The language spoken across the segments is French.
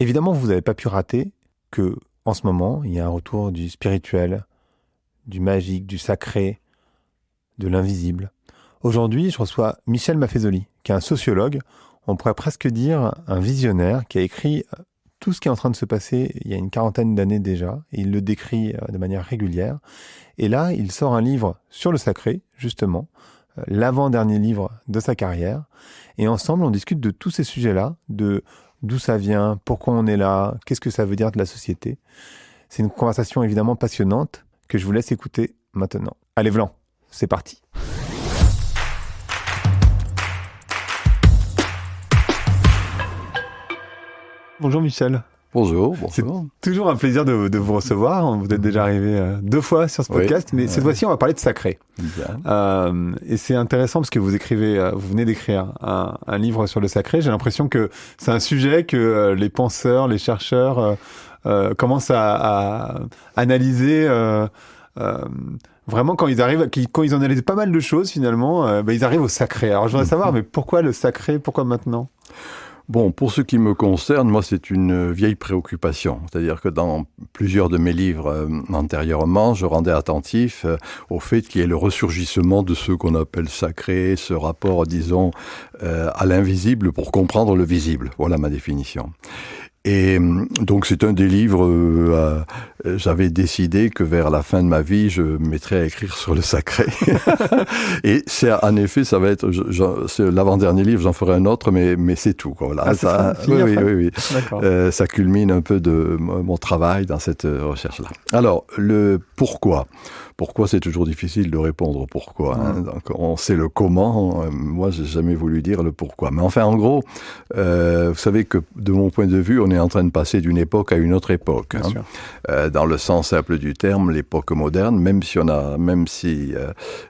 Évidemment, vous n'avez pas pu rater que, en ce moment, il y a un retour du spirituel, du magique, du sacré, de l'invisible. Aujourd'hui, je reçois Michel Maffezoli, qui est un sociologue, on pourrait presque dire un visionnaire, qui a écrit tout ce qui est en train de se passer il y a une quarantaine d'années déjà, et il le décrit de manière régulière. Et là, il sort un livre sur le sacré, justement, l'avant-dernier livre de sa carrière. Et ensemble, on discute de tous ces sujets-là, de d'où ça vient, pourquoi on est là, qu'est-ce que ça veut dire de la société. C'est une conversation évidemment passionnante que je vous laisse écouter maintenant. Allez, Vlan, c'est parti. Bonjour Michel. Bonjour. C'est toujours un plaisir de vous recevoir. Vous êtes déjà arrivé 2 fois sur ce podcast, mais cette fois-ci, on va parler de sacré. Et c'est intéressant parce que vous venez d'écrire un livre sur le sacré. J'ai l'impression que c'est un sujet que les penseurs, les chercheurs commencent à analyser. Vraiment, quand ils en analysent pas mal de choses, finalement, ils arrivent au sacré. Alors, je voudrais savoir, mais pourquoi le sacré? Pourquoi maintenant? Bon, pour ce qui me concerne, moi, c'est une vieille préoccupation. C'est-à-dire que dans plusieurs de mes livres antérieurement, je rendais attentif au fait qu'il y ait le ressurgissement de ce qu'on appelle sacré, ce rapport, disons, à l'invisible pour comprendre le visible. Voilà ma définition. Et donc c'est un des livres, j'avais décidé que vers la fin de ma vie, je me mettrais à écrire sur le sacré. Et c'est en effet, ça va être, c'est l'avant-dernier livre, j'en ferai un autre, mais c'est tout, quoi. Voilà, ça, oui. Ça culmine un peu de mon travail dans cette recherche-là. Alors, le pourquoi. Pourquoi, c'est toujours difficile de répondre au pourquoi. Donc, on sait le comment. Moi, j'ai jamais voulu dire le pourquoi. Mais enfin, en gros, vous savez que de mon point de vue, on est en train de passer d'une époque à une autre époque. Dans le sens simple du terme, l'époque moderne, même si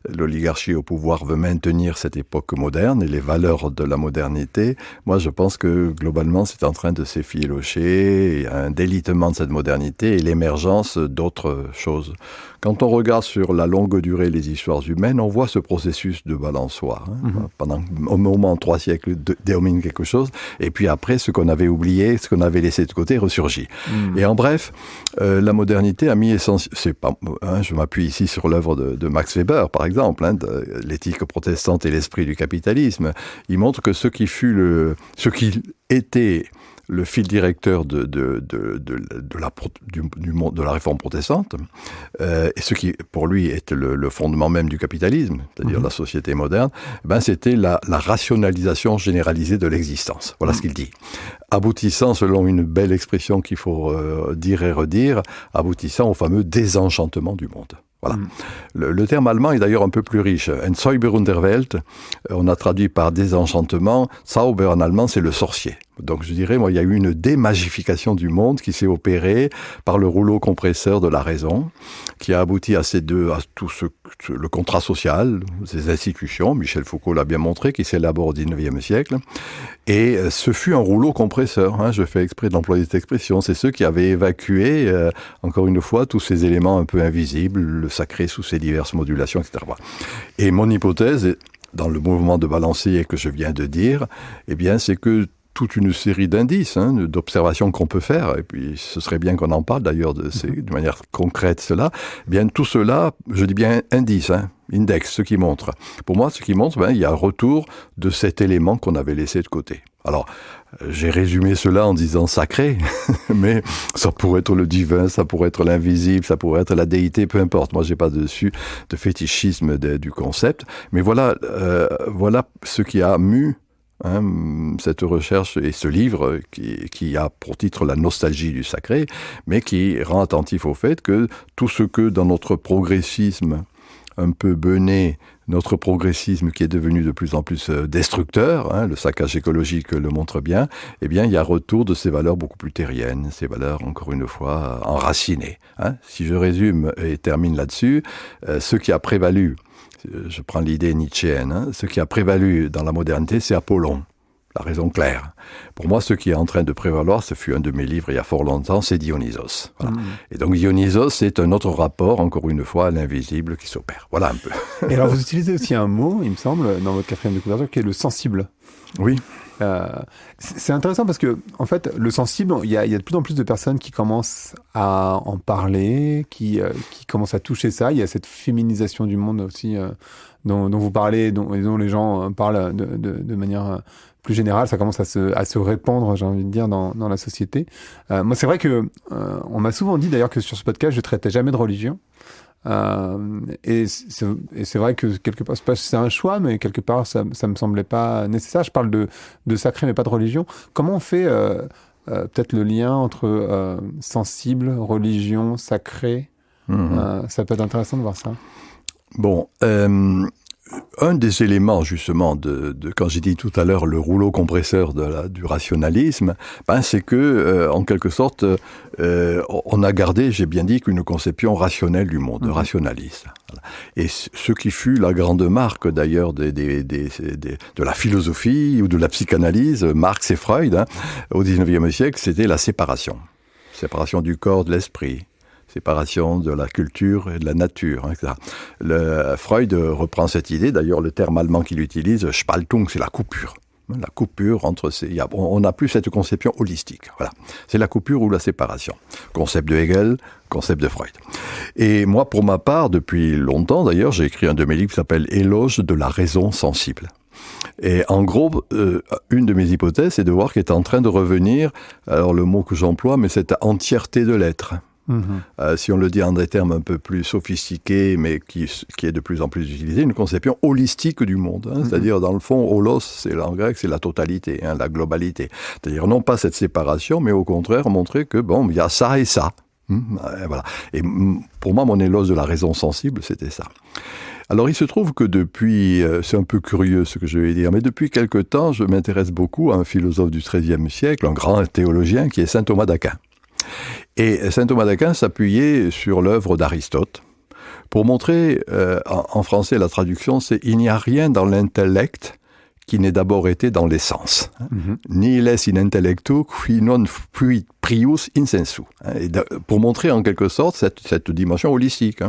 l'oligarchie au pouvoir veut maintenir cette époque moderne et les valeurs de la modernité, moi, je pense que globalement, c'est en train de s'effilocher. Il y a un délitement de cette modernité et l'émergence d'autres choses. Quand on regarde sur la longue durée les histoires humaines, on voit ce processus de balançoire. Pendant au moment 3 siècles, domine quelque chose, et puis après, ce qu'on avait oublié, ce qu'on avait laissé de côté, ressurgit. Et en bref, la modernité a mis je m'appuie ici sur l'œuvre de Max Weber, par exemple, de l'éthique protestante et l'esprit du capitalisme. Il montre que ce qui était le fil directeur de la réforme protestante, et ce qui, pour lui, est le fondement même du capitalisme, c'est-à-dire la société moderne, c'était la rationalisation généralisée de l'existence. Voilà ce qu'il dit. Aboutissant, selon une belle expression qu'il faut dire et redire, aboutissant au fameux désenchantement du monde. Voilà. Le terme allemand est d'ailleurs un peu plus riche. Entzauberung der Welt, on a traduit par désenchantement. Zauber en allemand, c'est le sorcier. Donc je dirais, moi, il y a eu une démagification du monde qui s'est opérée par le rouleau compresseur de la raison, qui a abouti à le contrat social, ces institutions, Michel Foucault l'a bien montré, qui s'élabore au XIXe siècle. Et ce fut un rouleau compresseur, je fais exprès d'employer cette expression, c'est ceux qui avaient évacué, encore une fois, tous ces éléments un peu invisibles, le sacré sous ses diverses modulations, etc. Et mon hypothèse, dans le mouvement de balancier que je viens de dire, c'est que toute une série d'indices, d'observations qu'on peut faire, et puis ce serait bien qu'on en parle d'ailleurs de manière concrète cela, tout cela, je dis bien indice, index, ce qui montre. Pour moi, ce qui montre, il y a un retour de cet élément qu'on avait laissé de côté. Alors, j'ai résumé cela en disant sacré, mais ça pourrait être le divin, ça pourrait être l'invisible, ça pourrait être la déité, peu importe. Moi, j'ai pas de fétichisme du concept, mais voilà ce qui a mu cette recherche et ce livre qui a pour titre La nostalgie du sacré, mais qui rend attentif au fait que tout ce que dans notre progressisme un peu bené, notre progressisme qui est devenu de plus en plus destructeur, le saccage écologique le montre bien, il y a retour de ces valeurs beaucoup plus terriennes, ces valeurs, encore une fois, enracinées. Si je résume et termine là-dessus, ce qui a prévalu, je prends l'idée nietzschéenne, ce qui a prévalu dans la modernité, c'est Apollon, la raison claire. Pour moi, ce qui est en train de prévaloir, ce fut un de mes livres il y a fort longtemps, c'est Dionysos. Voilà. Et donc Dionysos, c'est un autre rapport, encore une fois, à l'invisible qui s'opère. Voilà un peu. Et alors vous utilisez aussi un mot, il me semble, dans votre 4e de couverture, qui est le sensible. Oui. C'est intéressant parce que, en fait, le sensible, il y a de plus en plus de personnes qui commencent à en parler, qui commencent à toucher ça. Il y a cette féminisation du monde aussi dont vous parlez, dont les gens parlent de manière plus générale. Ça commence à se répandre, j'ai envie de dire, dans la société. Moi, c'est vrai que on m'a souvent dit d'ailleurs que sur ce podcast, je traitais jamais de religion. Et c'est vrai que quelque part, c'est un choix, mais quelque part, ça me semblait pas nécessaire. Je parle de sacré, mais pas de religion. Comment on fait peut-être le lien entre sensible, religion, sacré? Ça peut être intéressant de voir ça. Bon, un des éléments justement de quand j'ai dit tout à l'heure le rouleau compresseur du rationalisme, c'est que en quelque sorte on a gardé, j'ai bien dit, qu'une conception rationnelle du monde, rationaliste. Voilà. Et ce qui fut la grande marque d'ailleurs de la philosophie ou de la psychanalyse, Marx et Freud, au XIXe siècle, c'était la séparation du corps, de l'esprit. Séparation de la culture et de la nature, etc. Freud reprend cette idée, d'ailleurs le terme allemand qu'il utilise, Spaltung, c'est la coupure. La coupure entre on n'a plus cette conception holistique. Voilà. C'est la coupure ou la séparation. Concept de Hegel, concept de Freud. Et moi, pour ma part, depuis longtemps d'ailleurs, j'ai écrit un de mes livres qui s'appelle Éloge de la raison sensible. Et en gros, une de mes hypothèses, c'est de voir qu'il est en train de revenir, alors le mot que j'emploie, mais cette entièreté de l'être. Si on le dit en des termes un peu plus sophistiqués, mais qui est de plus en plus utilisé, une conception holistique du monde. C'est-à-dire, dans le fond, holos, en grec, c'est la totalité, la globalité. C'est-à-dire, non pas cette séparation, mais au contraire, montrer que, il y a ça et ça. Voilà. Et pour moi, mon éloge de la raison sensible, c'était ça. Alors, il se trouve que depuis, c'est un peu curieux ce que je vais dire, mais depuis quelque temps, je m'intéresse beaucoup à un philosophe du XIIIe siècle, un grand théologien, qui est saint Thomas d'Aquin. Et saint Thomas d'Aquin s'appuyait sur l'œuvre d'Aristote pour montrer, en français la traduction, c'est « il n'y a rien dans l'intellect qui n'ait d'abord été dans les sens. Nihil est in intellectu qui non fuit prius in sensu ». Pour montrer en quelque sorte cette dimension holistique,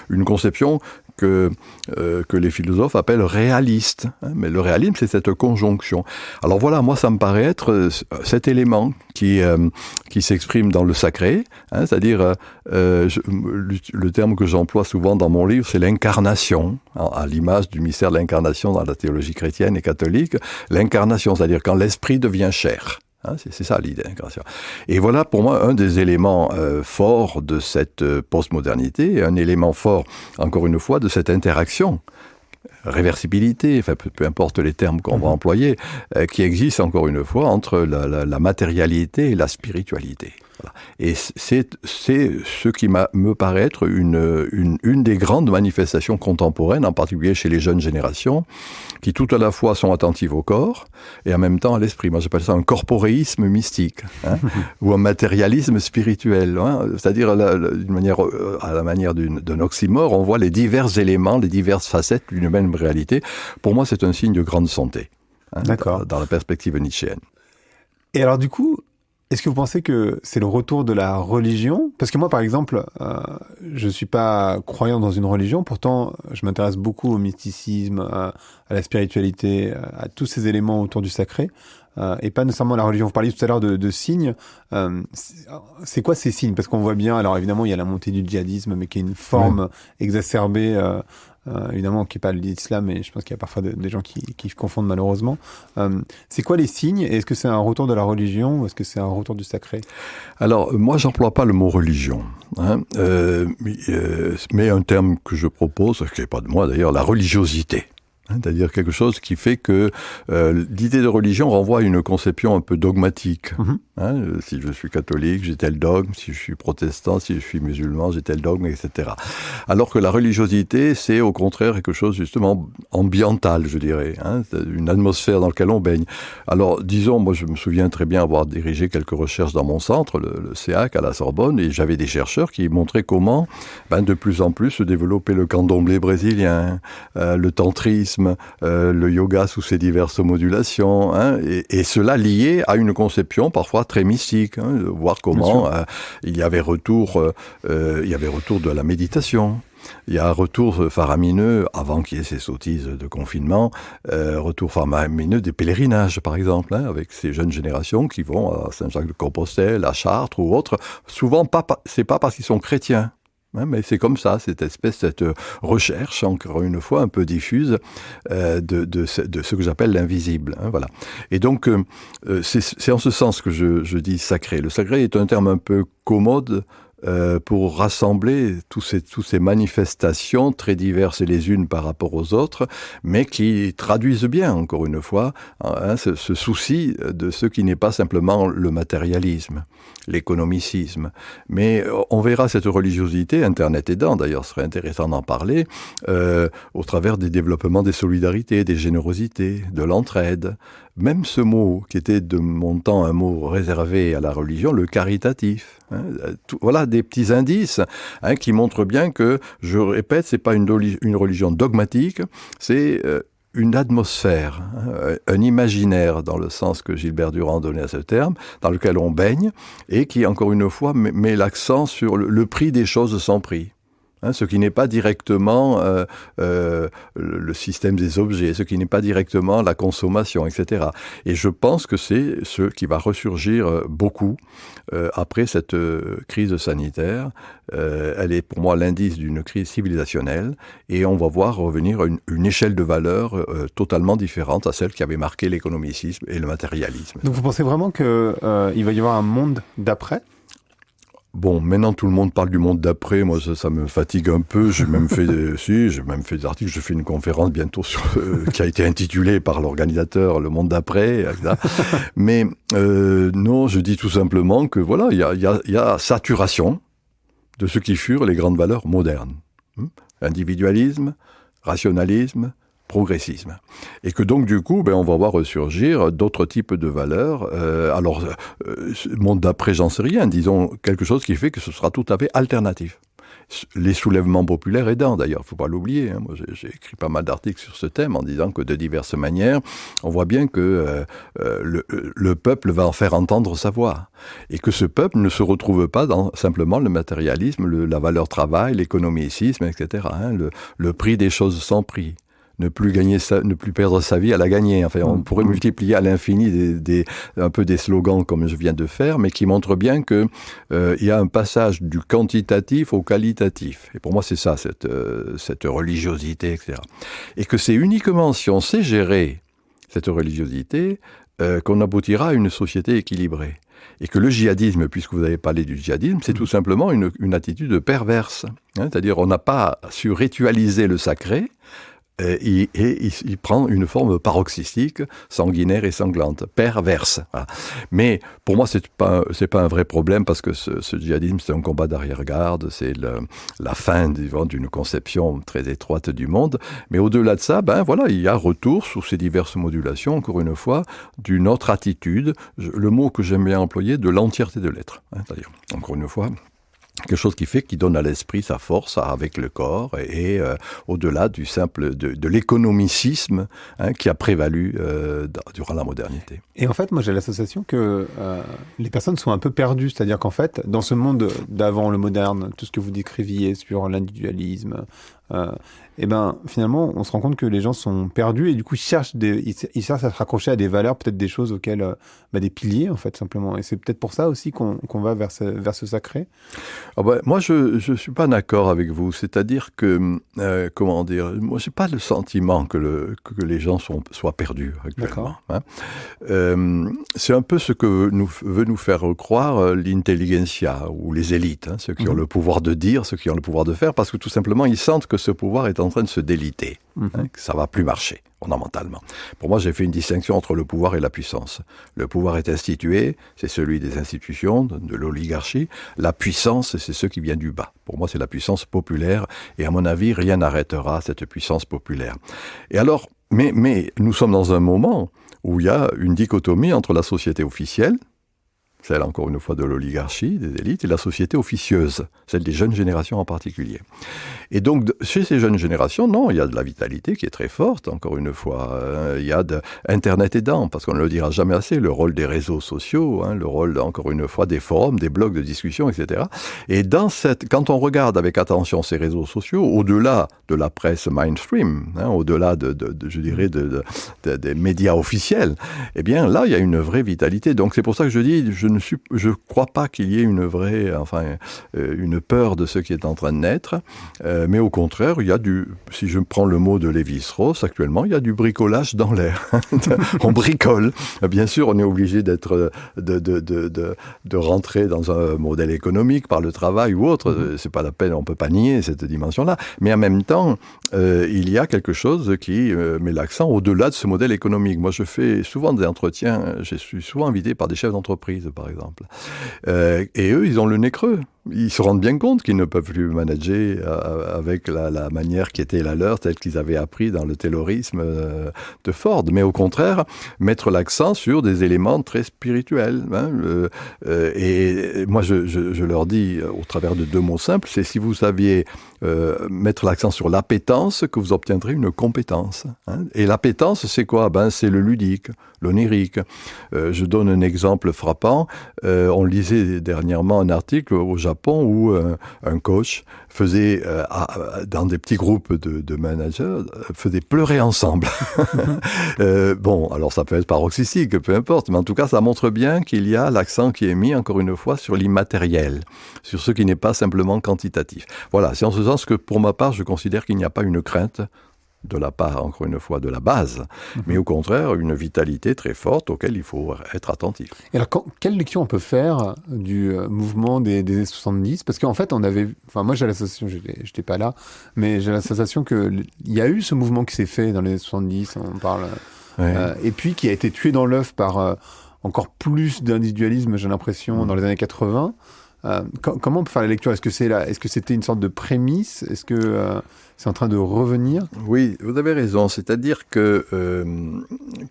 une conception que les philosophes appellent réaliste. Mais le réalisme, c'est cette conjonction. Alors voilà, moi, ça me paraît être cet élément qui s'exprime dans le sacré, c'est-à-dire, le terme que j'emploie souvent dans mon livre, c'est l'incarnation, à l'image du mystère de l'incarnation dans la théologie chrétienne et catholique, l'incarnation, c'est-à-dire quand l'esprit devient chair. C'est ça l'idée d'incarnation. Et voilà pour moi un des éléments forts de cette postmodernité, un élément fort, encore une fois, de cette interaction, réversibilité, peu importe les termes qu'on va employer, qui existe encore une fois entre la matérialité et la spiritualité. Voilà. Et c'est ce qui me paraît être une des grandes manifestations contemporaines, en particulier chez les jeunes générations, qui tout à la fois sont attentives au corps et en même temps à l'esprit. Moi, j'appelle ça un corporéisme mystique, ou un matérialisme spirituel. C'est-à-dire, d'une manière, à la manière d'un oxymore, on voit les divers éléments, les diverses facettes d'une même réalité. Pour moi, c'est un signe de grande santé, dans la perspective nietzschéenne. Et alors, du coup, est-ce que vous pensez que c'est le retour de la religion? Parce que moi, par exemple, je suis pas croyant dans une religion, pourtant, je m'intéresse beaucoup au mysticisme, à la spiritualité, à tous ces éléments autour du sacré, et pas nécessairement à la religion. Vous parliez tout à l'heure de signes. C'est quoi ces signes? Parce qu'on voit bien, alors évidemment, il y a la montée du djihadisme, mais qui est une forme exacerbée, évidemment, qui n'est pas l'islam, mais je pense qu'il y a parfois des gens qui confondent malheureusement. C'est quoi les signes? Est-ce que c'est un retour de la religion ou est-ce que c'est un retour du sacré? Alors, moi, j'emploie pas le mot religion, mais un terme que je propose, qui n'est pas de moi d'ailleurs, la religiosité. C'est-à-dire quelque chose qui fait que l'idée de religion renvoie à une conception un peu dogmatique. Si je suis catholique, j'ai tel dogme. Si je suis protestant, si je suis musulman, j'ai tel dogme, etc. Alors que la religiosité, c'est au contraire quelque chose justement ambiental, je dirais. Une atmosphère dans laquelle on baigne. Alors, disons, moi je me souviens très bien avoir dirigé quelques recherches dans mon centre, le CEAC à la Sorbonne, et j'avais des chercheurs qui montraient comment, de plus en plus se développait le candomblé brésilien, le tantrisme, le yoga sous ses diverses modulations, et cela lié à une conception parfois très mystique, de voir comment il y avait retour de la méditation. Il y a un retour faramineux, avant qu'il y ait ces sottises de confinement, retour faramineux des pèlerinages, par exemple, avec ces jeunes générations qui vont à Saint-Jacques-de-Compostelle, à Chartres ou autres. Souvent, c'est pas parce qu'ils sont chrétiens. Mais c'est comme ça, cette recherche, encore une fois, un peu diffuse, de ce que j'appelle l'invisible. Voilà. Et donc, c'est en ce sens que je dis sacré. Le sacré est un terme un peu commode, pour rassembler tous ces manifestations très diverses les unes par rapport aux autres, mais qui traduisent bien, encore une fois, ce souci de ce qui n'est pas simplement le matérialisme, l'économicisme. Mais on verra cette religiosité, Internet aidant, d'ailleurs, ce serait intéressant d'en parler, au travers des développements des solidarités, des générosités, de l'entraide. Même ce mot, qui était de mon temps un mot réservé à la religion, le caritatif. Voilà des petits indices qui montrent bien que, je répète, c'est pas une religion dogmatique, c'est une atmosphère, un imaginaire, dans le sens que Gilbert Durand donnait à ce terme, dans lequel on baigne, et qui, encore une fois, met l'accent sur le prix des choses sans prix. Ce qui n'est pas directement le système des objets, ce qui n'est pas directement la consommation, etc. Et je pense que c'est ce qui va ressurgir beaucoup après cette crise sanitaire. Elle est pour moi l'indice d'une crise civilisationnelle, et on va voir revenir une échelle de valeurs totalement différente à celle qui avait marqué l'économicisme et le matérialisme. Donc vous pensez vraiment qu'il va y avoir un monde d'après ? Bon, maintenant tout le monde parle du monde d'après. Moi, ça me fatigue un peu. J'ai même fait des articles. Je fais une conférence bientôt qui a été intitulée par l'organisateur "Le monde d'après", etc. Mais non, je dis tout simplement que voilà, il y a saturation de ce qui furent les grandes valeurs modernes. Individualisme, rationalisme, progressisme. Et que donc, du coup, on va voir ressurgir d'autres types de valeurs. Monde d'après, j'en sais rien. Disons quelque chose qui fait que ce sera tout à fait alternatif. Les soulèvements populaires aidant, d'ailleurs, faut pas l'oublier. Moi, j'ai écrit pas mal d'articles sur ce thème en disant que de diverses manières, on voit bien que le peuple va en faire entendre sa voix. Et que ce peuple ne se retrouve pas dans simplement le matérialisme, la valeur travail, l'économicisme, etc. Le prix des choses sans prix. Ne plus perdre sa vie à la gagner. Enfin, on pourrait multiplier à l'infini un peu des slogans comme je viens de faire, mais qui montrent bien que il y a un passage du quantitatif au qualitatif. Et pour moi, c'est ça, cette religiosité, etc. Et que c'est uniquement si on sait gérer cette religiosité qu'on aboutira à une société équilibrée. Et que le djihadisme, puisque vous avez parlé du djihadisme, c'est tout simplement une attitude perverse. C'est-à-dire, on n'a pas su ritualiser le sacré, et il prend une forme paroxystique, sanguinaire et sanglante, perverse. Voilà. Mais pour moi, c'est pas un vrai problème, parce que ce djihadisme, c'est un combat d'arrière-garde, c'est la fin d'une conception très étroite du monde. Mais au-delà de ça, voilà, il y a retour sous ces diverses modulations, encore une fois, d'une autre attitude, le mot que j'aime bien employer, de l'entièreté de l'être. C'est-à-dire, encore une fois, quelque chose qui donne à l'esprit sa force avec le corps, et au-delà du simple de l'économicisme qui a prévalu durant la modernité. Et en fait, moi j'ai l'association que les personnes sont un peu perdues, c'est-à-dire qu'en fait, dans ce monde d'avant le moderne, tout ce que vous décriviez sur l'individualisme, finalement, on se rend compte que les gens sont perdus, et du coup ils cherchent à se raccrocher à des valeurs, peut-être des choses auxquelles, des piliers en fait, simplement. Et c'est peut-être pour ça aussi qu'on va vers ce sacré. Moi, je suis pas d'accord avec vous. C'est-à-dire que, comment dire, moi j'ai pas le sentiment que les gens soient perdus actuellement. C'est un peu ce que veut nous faire croire l'intelligentsia ou les élites, ceux qui ont le pouvoir de dire, ceux qui ont le pouvoir de faire, parce que tout simplement ils sentent que ce pouvoir est en train de se déliter, que ça va plus marcher fondamentalement. Pour moi, j'ai fait une distinction entre le pouvoir et la puissance. Le pouvoir est institué, c'est celui des institutions, de l'oligarchie. La puissance, c'est ce qui vient du bas. Pour moi, c'est la puissance populaire, et à mon avis, rien n'arrêtera cette puissance populaire. Et alors, mais nous sommes dans un moment où il y a une dichotomie entre la société officielle, celle encore une fois de l'oligarchie, des élites, et la société officieuse, celle des jeunes générations en particulier. Et donc, chez ces jeunes générations, non, il y a de la vitalité qui est très forte, encore une fois. Il y a Internet aidant, parce qu'on ne le dira jamais assez, le rôle des réseaux sociaux, le rôle, encore une fois, des forums, des blogs de discussion, etc. Et quand on regarde avec attention ces réseaux sociaux, au-delà de la presse mainstream, au-delà je dirais, des médias officiels, eh bien, là, il y a une vraie vitalité. Donc, c'est pour ça que je dis, je crois pas qu'il y ait une vraie, une peur de ce qui est en train de naître, mais au contraire, il y a si je prends le mot de Lévi-Strauss, actuellement, il y a du bricolage dans l'air. On bricole. Bien sûr, on est obligé de rentrer dans un modèle économique par le travail ou autre. C'est pas la peine, on peut pas nier cette dimension-là. Mais en même temps, il y a quelque chose qui met l'accent au-delà de ce modèle économique. Moi, je fais souvent des entretiens, je suis souvent invité par des chefs d'entreprise, par exemple. Et eux, ils ont le nez creux. Ils se rendent bien compte qu'ils ne peuvent plus manager avec la manière qui était la leur, telle qu'ils avaient appris dans le taylorisme de Ford. Mais au contraire, mettre l'accent sur des éléments très spirituels. Et moi, je leur dis, au travers de 2 mots simples, c'est si vous saviez mettre l'accent sur l'appétence, que vous obtiendrez une compétence. Et l'appétence, c'est quoi ? C'est le ludique, l'onirique. Je donne un exemple frappant. On lisait dernièrement un article au Japon où un coach faisait, dans des petits groupes de managers, faisait pleurer ensemble. Alors ça peut être paroxystique, peu importe, mais en tout cas, ça montre bien qu'il y a l'accent qui est mis, encore une fois, sur l'immatériel, sur ce qui n'est pas simplement quantitatif. Voilà, c'est en ce sens que, pour ma part, je considère qu'il n'y a pas une crainte de la part, encore une fois, de la base, mais au contraire, une vitalité très forte auquel il faut être attentif. Et alors, quelle lecture on peut faire du mouvement des années 70 ? Parce qu'en fait, moi j'ai la sensation, j'étais pas là, mais j'ai la sensation qu'il y a eu ce mouvement qui s'est fait dans les années 70, on parle, et puis qui a été tué dans l'œuf par encore plus d'individualisme, j'ai l'impression, dans les années 80. Comment on peut faire la lecture ? Est-ce que c'était une sorte de prémisse ? Est-ce que c'est en train de revenir ? Oui, vous avez raison. C'est-à-dire que,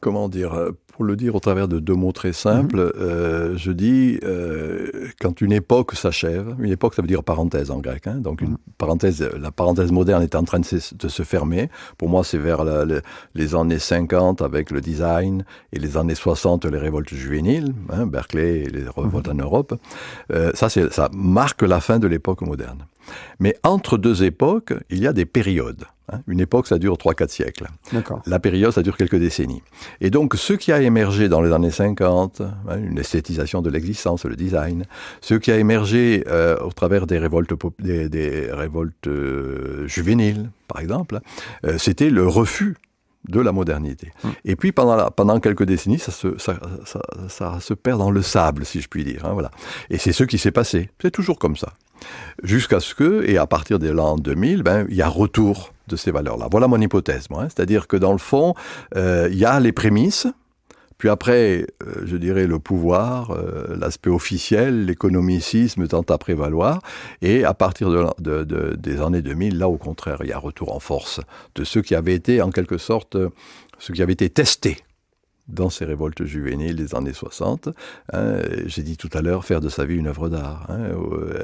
pour le dire au travers de 2 mots très simples, je dis, quand une époque s'achève, une époque ça veut dire parenthèse en grec, donc la parenthèse moderne est en train de se fermer. Pour moi, c'est vers les années 50 avec le design et les années 60 les révoltes juvéniles, Berkeley et les révoltes en Europe. Ça marque la fin de l'époque moderne. Mais entre 2 époques, il y a des périodes. Une époque, ça dure 3-4 siècles. D'accord. La période, ça dure quelques décennies. Et donc, ce qui a émergé dans les années 50, une esthétisation de l'existence, le design, ce qui a émergé au travers des révoltes, des révoltes juvéniles, par exemple, c'était le refus de la modernité. Et puis, pendant quelques décennies, ça se perd dans le sable, si je puis dire. Voilà. Et c'est ce qui s'est passé. C'est toujours comme ça. Jusqu'à ce que, et à partir de l'an 2000, il y a retour de ces valeurs-là. Voilà mon hypothèse, moi. C'est-à-dire que dans le fond, il y a les prémices, puis après, je dirais, le pouvoir, l'aspect officiel, l'économicisme tend à prévaloir, et à partir des années 2000, là, au contraire, il y a retour en force de ce qui avait été, en quelque sorte, ce qui avait été testé dans ces révoltes juvéniles des années 60. J'ai dit tout à l'heure, faire de sa vie une œuvre d'art,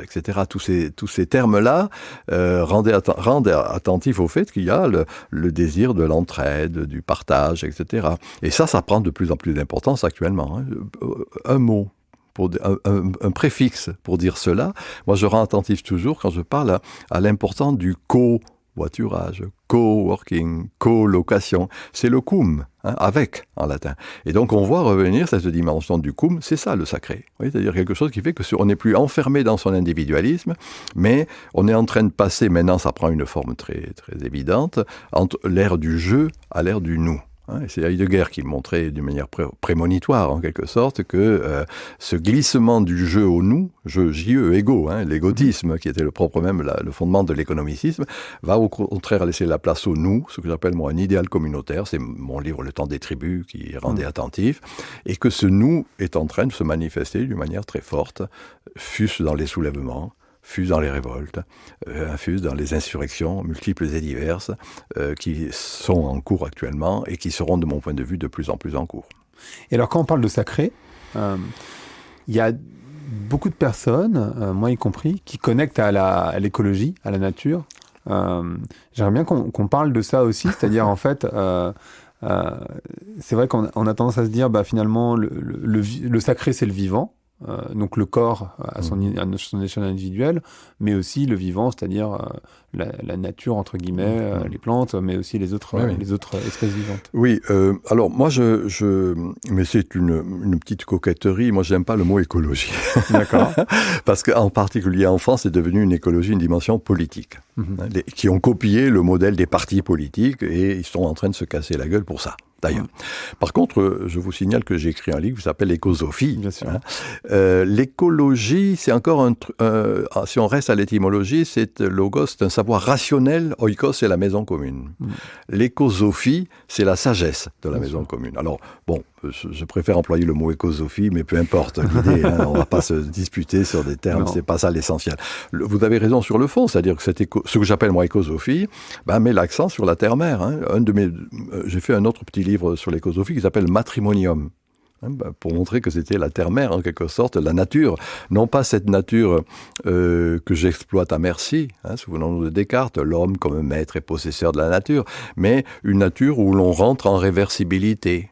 etc. Tous ces termes-là rendent attentif au fait qu'il y a le désir de l'entraide, du partage, etc. Et ça prend de plus en plus d'importance actuellement. Un mot. Un préfixe pour dire cela, moi je rends attentif toujours quand je parle à l'importance du covoiturage, coworking, colocation, c'est le cum, avec en latin. Et donc on voit revenir cette dimension du cum, c'est ça le sacré. Oui, c'est-à-dire quelque chose qui fait que on n'est plus enfermé dans son individualisme, mais on est en train de passer, maintenant ça prend une forme très, très évidente, entre l'ère du je à l'ère du nous. Et c'est Heidegger qui montrait d'une manière prémonitoire, en quelque sorte, que ce glissement du je au nous, je, ego, l'égotisme, qui était le propre même, le fondement de l'économicisme, va au contraire laisser la place au nous, ce que j'appelle moi un idéal communautaire, c'est mon livre Le temps des tribus qui rendait attentif, et que ce nous est en train de se manifester d'une manière très forte, fût-ce dans les soulèvements, fût-ce dans les révoltes, fût-ce dans les insurrections multiples et diverses qui sont en cours actuellement et qui seront, de mon point de vue, de plus en plus en cours. Et alors, quand on parle de sacré, il y a beaucoup de personnes, moi y compris, qui connectent à l'écologie, à la nature. J'aimerais bien qu'on parle de ça aussi, c'est-à-dire en fait, c'est vrai qu'on a tendance à se dire, bah, finalement, le sacré, c'est le vivant. Donc le corps à son échelle individuelle, mais aussi le vivant, c'est-à-dire la nature, entre guillemets, les plantes, mais aussi les autres espèces vivantes. Oui, alors moi, mais c'est une petite coquetterie, moi j'aime pas le mot écologie. D'accord. Parce qu'en particulier en France, c'est devenu une écologie, une dimension politique, qui ont copié le modèle des partis politiques et ils sont en train de se casser la gueule pour ça. D'ailleurs. Par contre, je vous signale que j'ai écrit un livre qui s'appelle Écosophie. Bien sûr. L'écologie, c'est encore si on reste à l'étymologie, c'est logos, c'est un savoir rationnel, oikos, c'est la maison commune. L'écosophie, c'est la sagesse de la maison commune. Alors, bon, je préfère employer le mot écosophie, mais peu importe l'idée, on va pas se disputer sur des termes, c'est pas ça l'essentiel. Vous avez raison sur le fond, c'est-à-dire que ce que j'appelle moi écosophie, met l'accent sur la terre-mère. J'ai fait un autre petit livre sur l'écosophie qui s'appelle Matrimonium, pour montrer que c'était la terre-mère, en quelque sorte, la nature. Non pas cette nature que j'exploite à merci, souvenons-nous de Descartes, l'homme comme maître et possesseur de la nature, mais une nature où l'on rentre en réversibilité.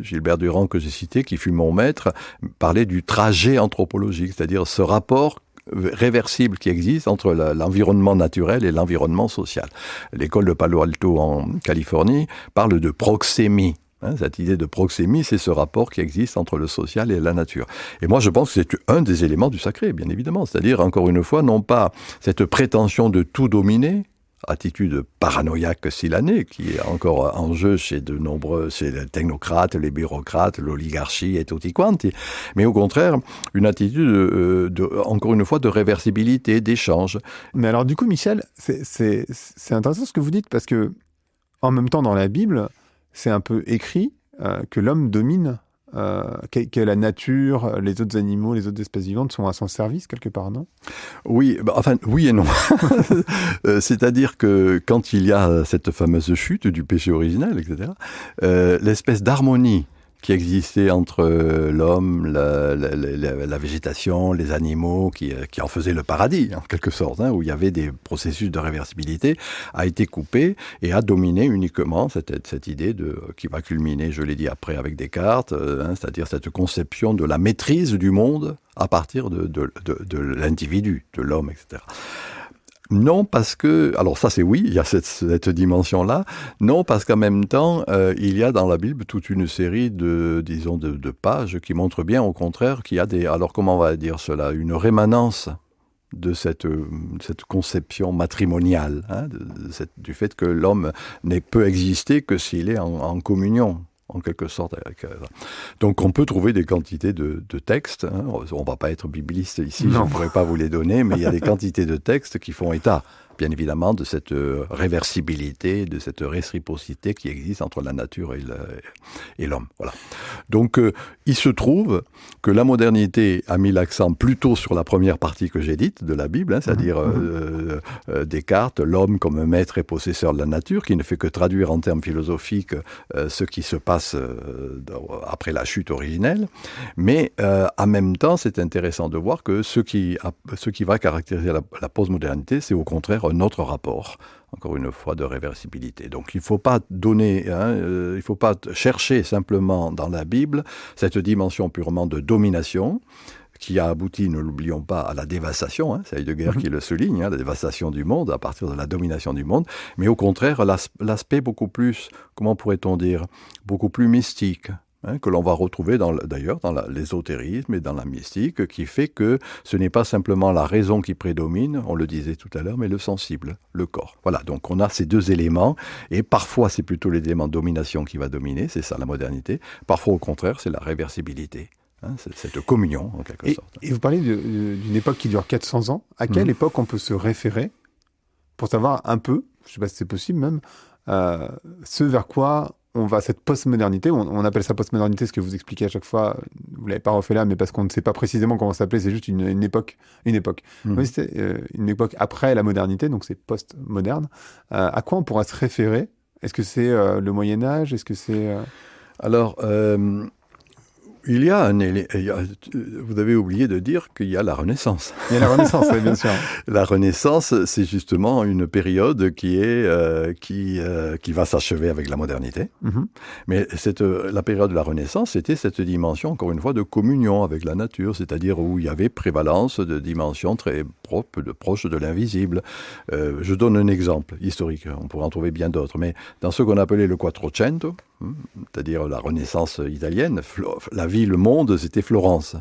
Gilbert Durand, que j'ai cité, qui fut mon maître, parlait du trajet anthropologique, c'est-à-dire ce rapport réversible qui existe entre l'environnement naturel et l'environnement social. L'école de Palo Alto en Californie parle de proxémie. Cette idée de proxémie, c'est ce rapport qui existe entre le social et la nature. Et moi, je pense que c'est un des éléments du sacré, bien évidemment. C'est-à-dire, encore une fois, non pas cette prétention de tout dominer, attitude paranoïaque s'il en est, qui est encore en jeu chez les technocrates, les bureaucrates, l'oligarchie et tutti quanti, mais au contraire, une attitude, encore une fois, de réversibilité, d'échange. Mais alors du coup, Michel, c'est intéressant ce que vous dites, parce que en même temps, dans la Bible, c'est un peu écrit que l'homme domine, que la nature, les autres animaux, les autres espèces vivantes sont à son service quelque part, non ? Oui, oui et non. C'est-à-dire que quand il y a cette fameuse chute du péché originel, etc., l'espèce d'harmonie qui existait entre l'homme, la végétation, les animaux, qui en faisaient le paradis, en quelque sorte, où il y avait des processus de réversibilité, a été coupé et a dominé uniquement cette idée qui va culminer, je l'ai dit après, avec Descartes, c'est-à-dire cette conception de la maîtrise du monde à partir de l'individu, de l'homme, etc. Non, parce que, alors ça c'est oui, il y a cette dimension-là. Non, parce qu'en même temps, il y a dans la Bible toute une série de pages qui montrent bien, au contraire, qu'il y a alors comment on va dire cela, une rémanence de cette conception matrimoniale, du fait que l'homme ne peut exister que s'il est en communion, en quelque sorte. Donc on peut trouver des quantités de textes, on ne va pas être bibliste ici, je ne pourrais pas vous les donner, mais il y a des quantités de textes qui font état, bien évidemment, de cette réversibilité, de cette réciprocité qui existe entre la nature et l'homme. Voilà. Donc il se trouve que la modernité a mis l'accent plutôt sur la première partie que j'ai dite de la Bible, c'est-à-dire Descartes, l'homme comme maître et possesseur de la nature, qui ne fait que traduire en termes philosophiques ce qui se passe après la chute originelle. Mais en même temps, c'est intéressant de voir que ce qui va caractériser la postmodernité, c'est au contraire un autre rapport, encore une fois, de réversibilité. Donc il ne faut pas il faut pas chercher simplement dans la Bible cette dimension purement de domination, qui a abouti, ne l'oublions pas, à la dévastation, c'est Heidegger qui le souligne, la dévastation du monde à partir de la domination du monde, mais au contraire, l'aspect beaucoup plus, comment pourrait-on dire, beaucoup plus mystique, que l'on va retrouver d'ailleurs dans l'ésotérisme et dans la mystique, qui fait que ce n'est pas simplement la raison qui prédomine, on le disait tout à l'heure, mais le sensible, le corps. Voilà, donc on a ces deux éléments, et parfois c'est plutôt l'élément de domination qui va dominer, c'est ça la modernité, parfois au contraire c'est la réversibilité. C'est cette communion, en quelque sorte. Et vous parlez d'une époque qui dure 400 ans. À quelle époque on peut se référer pour savoir un peu, je ne sais pas si c'est possible même, ce vers quoi on va, cette postmodernité, on appelle ça postmodernité, ce que vous expliquez à chaque fois, vous ne l'avez pas refait là, mais parce qu'on ne sait pas précisément comment ça s'appelait, c'est juste une époque. Oui, c'était une époque après la modernité, donc c'est post-moderne. À quoi on pourra se référer ? Est-ce que c'est le Moyen-Âge ? Est-ce que c'est... Alors... Il y a vous avez oublié de dire qu'il y a la Renaissance. Il y a la Renaissance, oui, bien sûr. La Renaissance, c'est justement une période qui va s'achever avec la modernité. Mhm. Mais la période de la Renaissance, c'était cette dimension, encore une fois, de communion avec la nature, c'est-à-dire où il y avait prévalence de dimensions très proches de l'invisible. Je donne un exemple historique, on pourrait en trouver bien d'autres, mais dans ce qu'on appelait le Quattrocento, c'est-à-dire la Renaissance italienne, la ville, le monde, c'était Florence,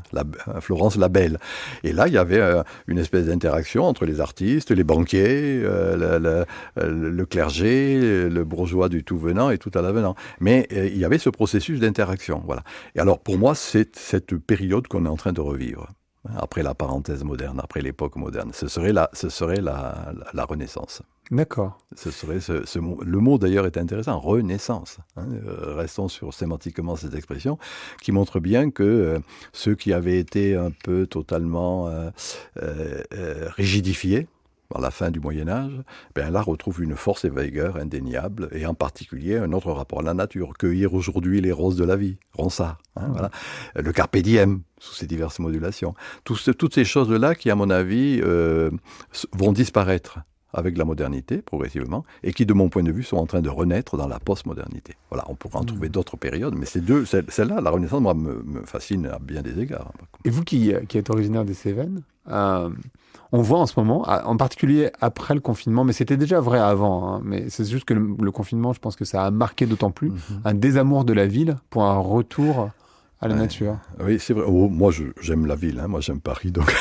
Florence la Belle. Et là, il y avait une espèce d'interaction entre les artistes, les banquiers, le clergé, le bourgeois du tout venant et tout à l'avenant. Mais il y avait ce processus d'interaction. Voilà. Et alors, pour moi, c'est cette période qu'on est en train de revivre. Après la parenthèse moderne, après l'époque moderne. Ce serait la Renaissance. D'accord. Ce serait le mot d'ailleurs est intéressant, Renaissance. Restons sur sémantiquement cette expression qui montre bien que ceux qui avaient été un peu totalement rigidifiés à la fin du Moyen-Âge, là retrouvent une force et vigueur indéniable, et en particulier un autre rapport à la nature. Cueillir aujourd'hui les roses de la vie, Ronsard, voilà. Le carpe diem, sous ses diverses modulations. Toutes ces choses-là qui, à mon avis, vont disparaître avec la modernité, progressivement, et qui, de mon point de vue, sont en train de renaître dans la post-modernité. Voilà, on pourra en trouver d'autres périodes, mais celle-là, la Renaissance, moi, me fascine à bien des égards. Et vous qui êtes originaire des Cévennes, on voit en ce moment, en particulier après le confinement, mais c'était déjà vrai avant, mais c'est juste que le confinement, je pense que ça a marqué d'autant plus un désamour de la ville pour un retour à la nature. Oui, c'est vrai. Moi, j'aime la ville. Moi, j'aime Paris. Donc,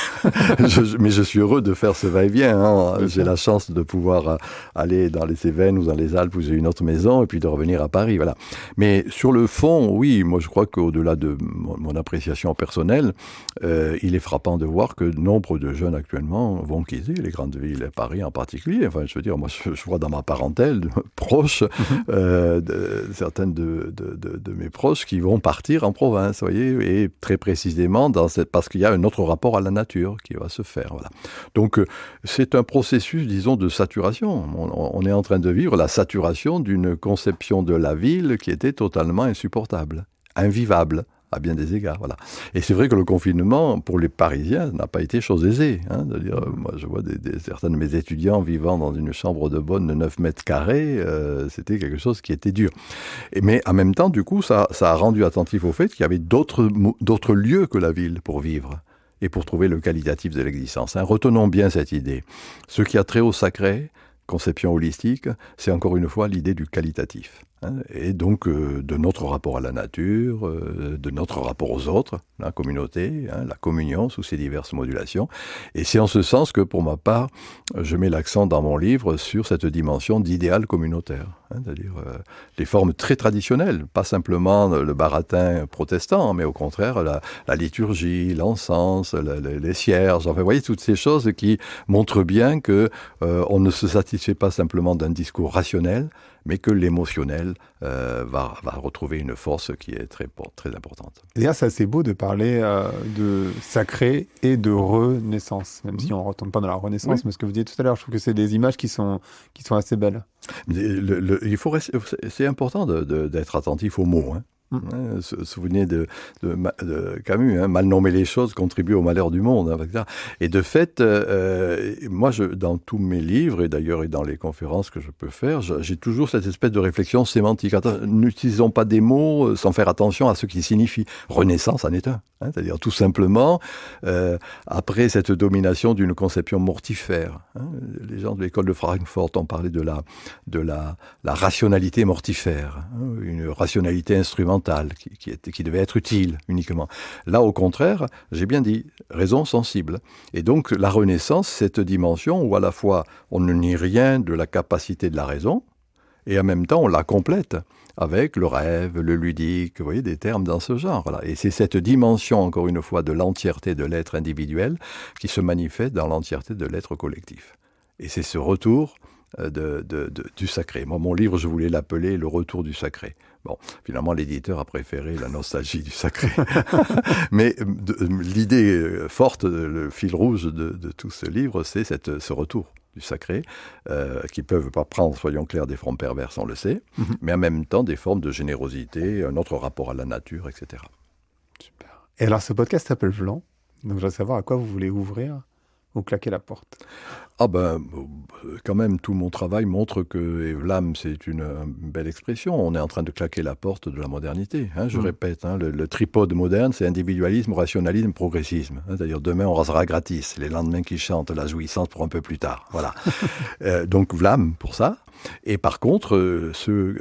mais je suis heureux de faire ce va-et-vient. J'ai la chance de pouvoir aller dans les Cévennes ou dans les Alpes où j'ai une autre maison et puis de revenir à Paris. Voilà. Mais sur le fond, oui, moi, je crois qu'au-delà de mon appréciation personnelle, il est frappant de voir que nombre de jeunes actuellement vont quitter les grandes villes, Paris en particulier. Enfin, je veux dire, moi, je vois dans ma parentèle proche certaines de mes proches qui vont partir en province. Vous voyez, et très précisément parce qu'il y a un autre rapport à la nature qui va se faire. Voilà. Donc, c'est un processus, disons, de saturation. On est en train de vivre la saturation d'une conception de la ville qui était totalement insupportable, invivable, à bien des égards. Voilà. Et c'est vrai que le confinement, pour les Parisiens, n'a pas été chose aisée. C'est-à-dire, moi, je vois certains de mes étudiants vivant dans une chambre de bonne de 9 mètres carrés, c'était quelque chose qui était dur. Mais en même temps, du coup, ça a rendu attentif au fait qu'il y avait d'autres lieux que la ville pour vivre et pour trouver le qualitatif de l'existence. Retenons bien cette idée. Ce qui a trait au sacré, conception holistique, c'est encore une fois l'idée du qualitatif. Et donc de notre rapport à la nature, de notre rapport aux autres, la communauté, la communion sous ses diverses modulations. Et c'est en ce sens que, pour ma part, je mets l'accent dans mon livre sur cette dimension d'idéal communautaire, c'est-à-dire les formes très traditionnelles, pas simplement le baratin protestant, mais au contraire la liturgie, l'encens, les cierges, enfin, vous voyez, toutes ces choses qui montrent bien que on ne se satisfait pas simplement d'un discours rationnel, mais que l'émotionnel va retrouver une force qui est très, très importante. D'ailleurs, c'est assez beau de parler de sacré et de renaissance, même si on ne retourne pas dans la renaissance, mais ce que vous disiez tout à l'heure, je trouve que c'est des images qui sont assez belles. C'est important d'être attentif aux mots. Souvenez de Camus, mal nommer les choses contribue au malheur du monde. Et de fait, moi, dans tous mes livres, et d'ailleurs et dans les conférences que je peux faire, j'ai toujours cette espèce de réflexion sémantique. N'utilisons pas des mots sans faire attention à ce qu'ils signifient. Renaissance en est un. C'est-à-dire tout simplement, après cette domination d'une conception mortifère. Les gens de l'école de Francfort ont parlé de la rationalité mortifère, une rationalité instrumentale qui devait être utile uniquement. Là, au contraire, j'ai bien dit, raison sensible. Et donc, la Renaissance, cette dimension où à la fois on ne nie rien de la capacité de la raison, et en même temps on la complète avec le rêve, le ludique, vous voyez, des termes dans ce genre. Voilà. Et c'est cette dimension, encore une fois, de l'entièreté de l'être individuel qui se manifeste dans l'entièreté de l'être collectif. Et c'est ce retour du sacré. Moi, mon livre, je voulais l'appeler « Le retour du sacré ». Bon, finalement, l'éditeur a préféré la nostalgie du sacré. Mais l'idée forte, le fil rouge de tout ce livre, c'est ce retour du sacré, qui peuvent pas prendre, soyons clairs, des formes perverses, on le sait, mais en même temps des formes de générosité, un autre rapport à la nature, etc. Super. Et alors, ce podcast s'appelle Vlan. Donc, je voudrais savoir à quoi vous voulez ouvrir ou claquer la porte. Ah ben, quand même, tout mon travail montre que, et Vlam, c'est une belle expression, on est en train de claquer la porte de la modernité. Hein, je répète, hein, le tripode moderne, c'est individualisme, rationalisme, progressisme. Hein, c'est-à-dire, demain, on rasera gratis. Les lendemains qui chantent la jouissance pour un peu plus tard. Voilà. Donc, Vlam, pour ça. Et par contre,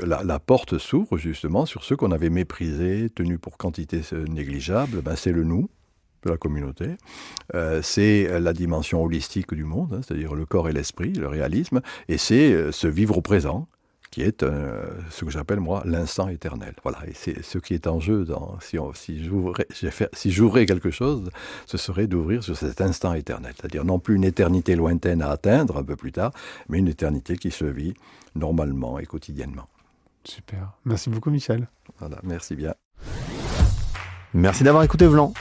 la porte s'ouvre justement sur ceux qu'on avait méprisés, tenus pour quantité négligeable. Ben, c'est le nous de la communauté. C'est la dimension holistique du monde, hein, c'est-à-dire le corps et l'esprit, le réalisme. Et c'est se vivre au présent, qui est ce que j'appelle, moi, l'instant éternel. Voilà, et c'est ce qui est en jeu. Si j'ouvrais quelque chose, ce serait d'ouvrir sur cet instant éternel. C'est-à-dire non plus une éternité lointaine à atteindre un peu plus tard, mais une éternité qui se vit normalement et quotidiennement. Super. Merci beaucoup, Michel. Voilà, merci bien. Merci d'avoir écouté Vlan.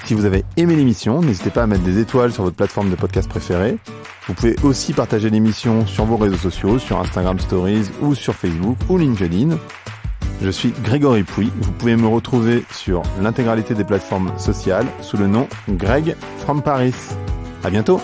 Si vous avez aimé l'émission, n'hésitez pas à mettre des étoiles sur votre plateforme de podcast préférée. Vous pouvez aussi partager l'émission sur vos réseaux sociaux, sur Instagram Stories ou sur Facebook ou LinkedIn. Je suis Grégory Pouy. Vous pouvez me retrouver sur l'intégralité des plateformes sociales sous le nom Greg from Paris. À bientôt.